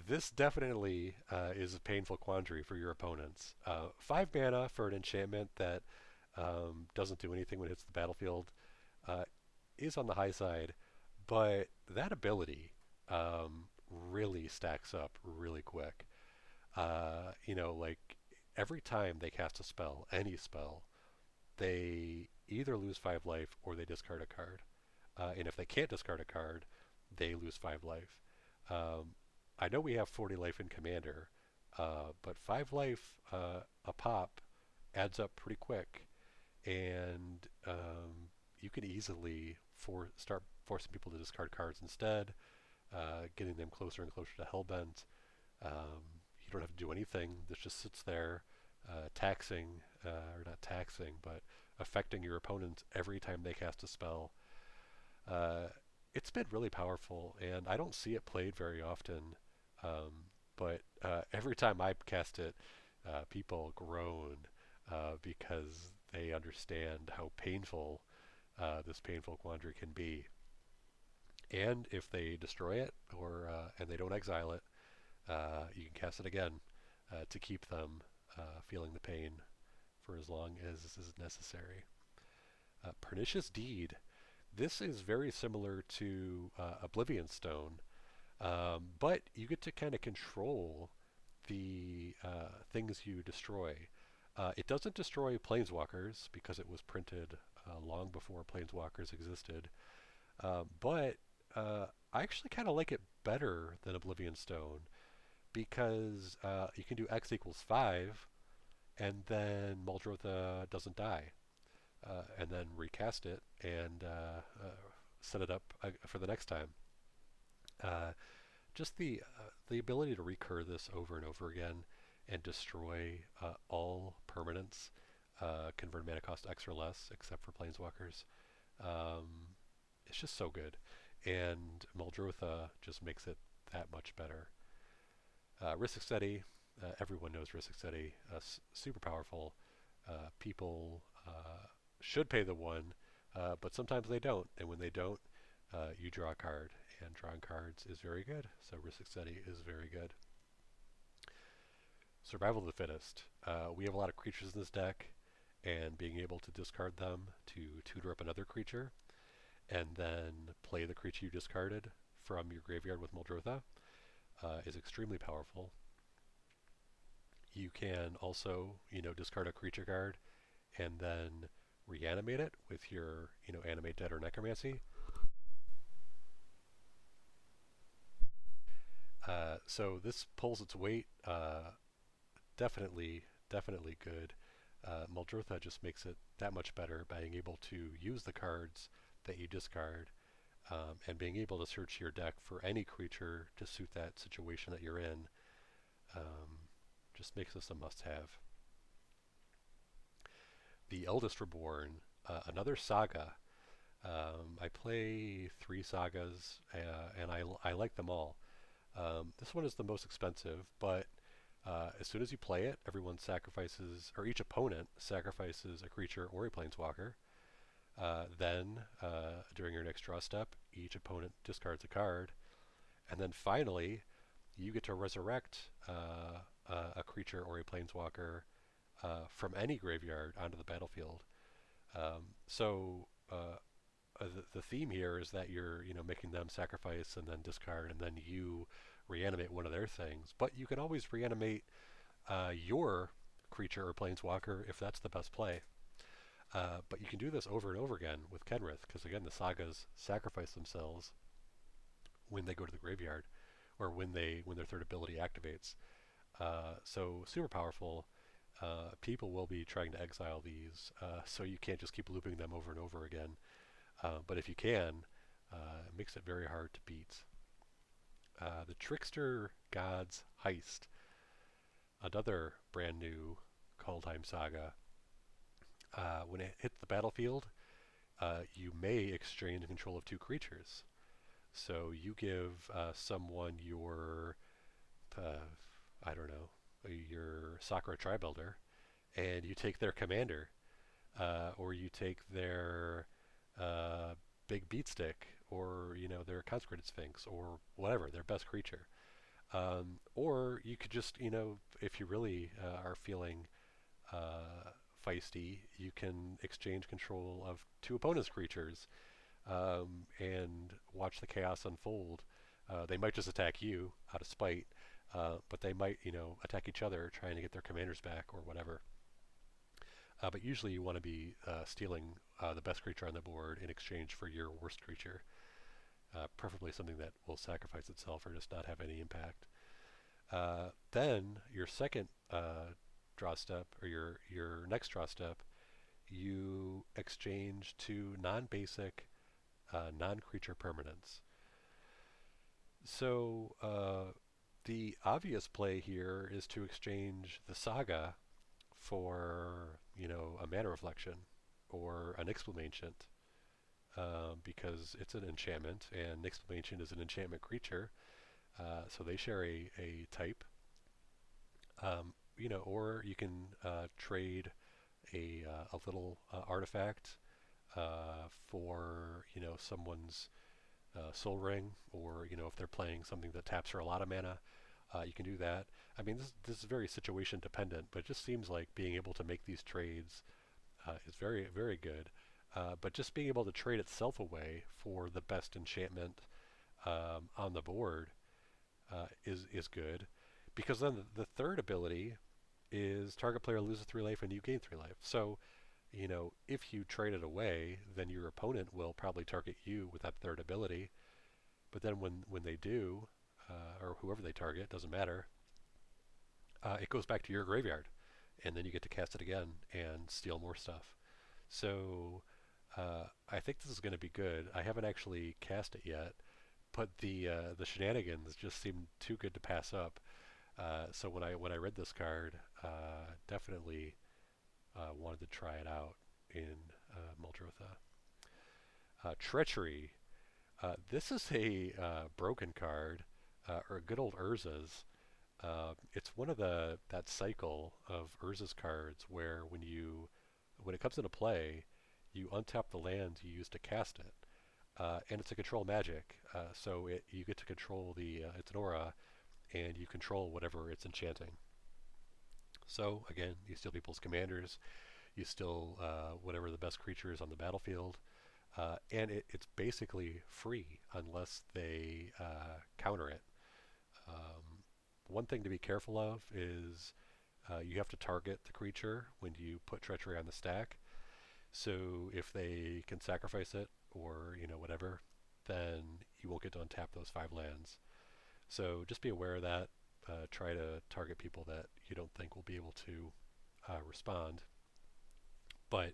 S1: this definitely is a painful quandary for your opponents. 5 mana for an enchantment that doesn't do anything when it hits the battlefield uh, is on the high side, but that ability really stacks up really quick. Like every time they cast a spell, any spell, they either lose 5 life or they discard a card. And if they can't discard a card, they lose 5 life. Um, I know we have 40 life in Commander, but 5 life a pop adds up pretty quick, and you can easily start forcing people to discard cards instead, getting them closer and closer to Hellbent. You don't have to do anything. This just sits there, taxing, or not taxing, but affecting your opponent every time they cast a spell. Uh, it's been really powerful, and I don't see it played very often. But every time I cast it, people groan because they understand how painful this painful quandary can be. And if they destroy it or and they don't exile it, you can cast it again to keep them feeling the pain for as long as is necessary. Pernicious Deed. This is very similar to Oblivion Stone, but you get to kind of control the things you destroy. It doesn't destroy planeswalkers because it was printed long before planeswalkers existed, but I actually kind of like it better than Oblivion Stone because you can do X equals 5, and then Muldrotha doesn't die, and then recast it and set it up for the next time. Uh, just the ability to recur this over and over again and destroy all permanents, convert mana cost X or less, except for planeswalkers. Um, it's just so good, and Muldrotha just makes it that much better. Rhystic Study, everyone knows Rhystic Study, super powerful. People should pay the 1, but sometimes they don't, and when they don't, you draw a card, and drawing cards is very good, so Rhystic Study is very good. Survival of the Fittest. We have a lot of creatures in this deck, and being able to discard them to tutor up another creature, and then play the creature you discarded from your graveyard with Muldrotha is extremely powerful. You can also, discard a creature card and then reanimate it with your, Animate Dead or Necromancy. So this pulls its weight. Definitely good. Muldrotha just makes it that much better by being able to use the cards that you discard and being able to search your deck for any creature to suit that situation that you're in. Just makes this a must-have. The Eldest Reborn, another saga. I play 3 sagas, and I like them all. This one is the most expensive, but as soon as you play it, everyone sacrifices, or each opponent sacrifices a creature or a planeswalker. Then, during your next draw step, each opponent discards a card. And then finally, you get to resurrect a creature or a planeswalker from any graveyard onto the battlefield. The theme here is that you're making them sacrifice and then discard, and then you reanimate one of their things. But you can always reanimate your creature or planeswalker if that's the best play. But you can do this over and over again with Kenrith, because again, the sagas sacrifice themselves when they go to the graveyard, or when their third ability activates. So super powerful. People will be trying to exile these, so you can't just keep looping them over and over again. But if you can, it makes it very hard to beat. The Trickster Gods Heist, another brand new Kaldheim saga. When it hits the battlefield, you may exchange control of 2 creatures. So you give someone your, I don't know, your Sakura Tribuilder, and you take their commander, or you take their big beatstick, or their consecrated sphinx, or whatever, their best creature. Or you could just, if you really are feeling feisty, you can exchange control of 2 opponents' creatures and watch the chaos unfold. They might just attack you out of spite, but they might, attack each other trying to get their commanders back or whatever. But usually you want to be stealing the best creature on the board in exchange for your worst creature. Preferably something that will sacrifice itself or just not have any impact. Then your second draw step, or your next draw step, you exchange 2 non-basic, non-creature permanents. So the obvious play here is to exchange the saga for, a mana reflection or an Exclamation, because it's an enchantment, and Exclamation is an enchantment creature, so they share a type. Or you can trade a little artifact for someone's Soul Ring, or if they're playing something that taps for a lot of mana, you can do that. I mean, this is very situation dependent, but it just seems like being able to make these trades is very, very good. But just being able to trade itself away for the best enchantment on the board is good, because then the third ability is target player loses 3 life and you gain 3 life. So, if you trade it away, then your opponent will probably target you with that third ability. But then when they do, or whoever they target, doesn't matter, it goes back to your graveyard, and then you get to cast it again and steal more stuff. So I think this is going to be good. I haven't actually cast it yet, but the shenanigans just seem too good to pass up. So when I read this card, definitely wanted to try it out in Muldrotha. Treachery. This is a broken card, or a good old Urza's. It's one of that cycle of Urza's cards where when it comes into play, you untap the land you use to cast it, and it's a control magic. So you get to control it's an aura, and you control whatever it's enchanting. So again, you steal people's commanders. You still whatever the best creature is on the battlefield, and it's basically free unless they counter it. Um, One thing to be careful of is you have to target the creature when you put treachery on the stack. So if they can sacrifice it or whatever, then you won't get to untap those 5 lands. So just be aware of that. Try to target people that you don't think will be able to respond. But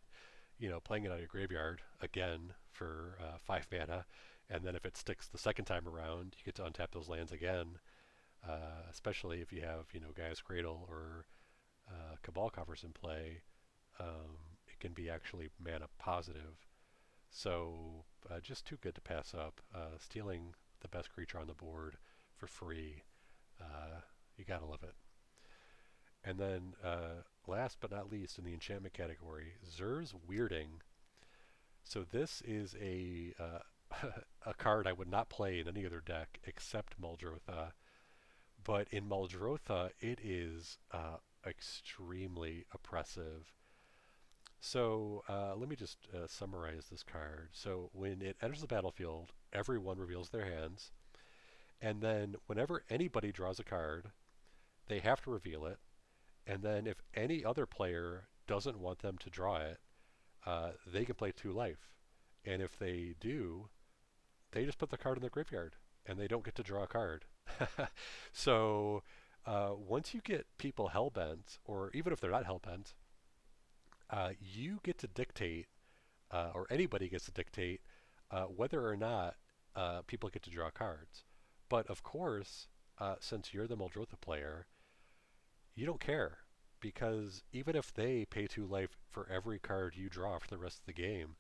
S1: playing it out of your graveyard again for 5 mana, and then if it sticks the second time around, you get to untap those lands again. Especially if you have Gaia's Cradle or Cabal Coffers in play, it can be actually mana positive. So just too good to pass up. Stealing the best creature on the board for free, you gotta love it. And then last but not least in the enchantment category, Zur's Weirding. So this is a a card I would not play in any other deck except Muldrotha. But in Muldrotha, it is extremely oppressive. So let me just summarize this card. So when it enters the battlefield, everyone reveals their hands. And then whenever anybody draws a card, they have to reveal it. And then if any other player doesn't want them to draw it, they can play 2 life. And if they do, they just put the card in the graveyard and they don't get to draw a card. So once you get people hellbent, or even if they're not hellbent, you get to dictate, or anybody gets to dictate, whether or not people get to draw cards. But of course, since you're the Muldrotha player, you don't care. Because even if they pay 2 life for every card you draw for the rest of the game,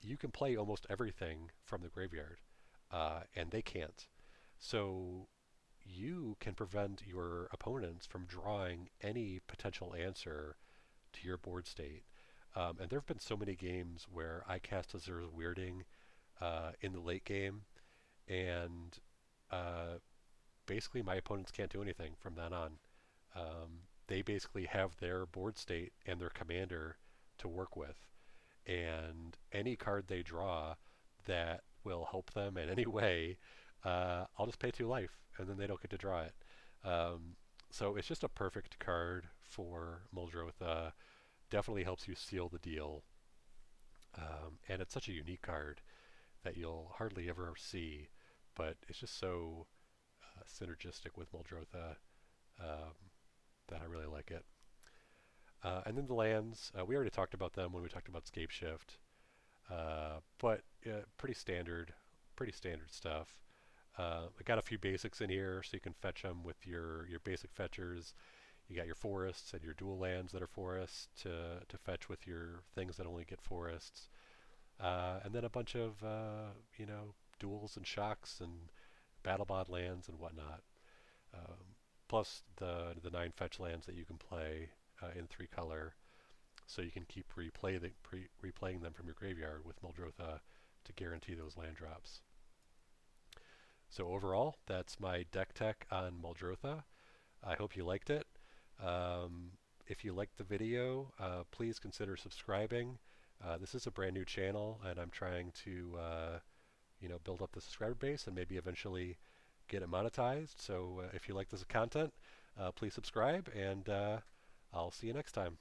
S1: you can play almost everything from the graveyard, and they can't. So you can prevent your opponents from drawing any potential answer to your board state. And there have been so many games where I cast Azur's Weirding in the late game, and basically my opponents can't do anything from then on. They basically have their board state and their commander to work with, and any card they draw that will help them in any way, I'll just pay 2 life, and then they don't get to draw it. So it's just a perfect card for Muldrotha. Definitely helps you seal the deal, and it's such a unique card that you'll hardly ever see, but it's just so synergistic with Muldrotha um, that I really like it. And then the lands, we already talked about them when we talked about Scape Shift, but pretty standard stuff. I got a few basics in here, so you can fetch them with your basic fetchers. You got your forests and your dual lands that are forests to fetch with your things that only get forests. And then a bunch of duels and shocks and battle bod lands and whatnot. Plus the 9 fetch lands that you can play in 3 color, so you can keep replaying them from your graveyard with Muldrotha to guarantee those land drops. So overall, that's my deck tech on Muldrotha. I hope you liked it. If you liked the video, please consider subscribing. This is a brand new channel, and I'm trying to build up the subscriber base and maybe eventually get it monetized. So if you like this content, please subscribe, and I'll see you next time.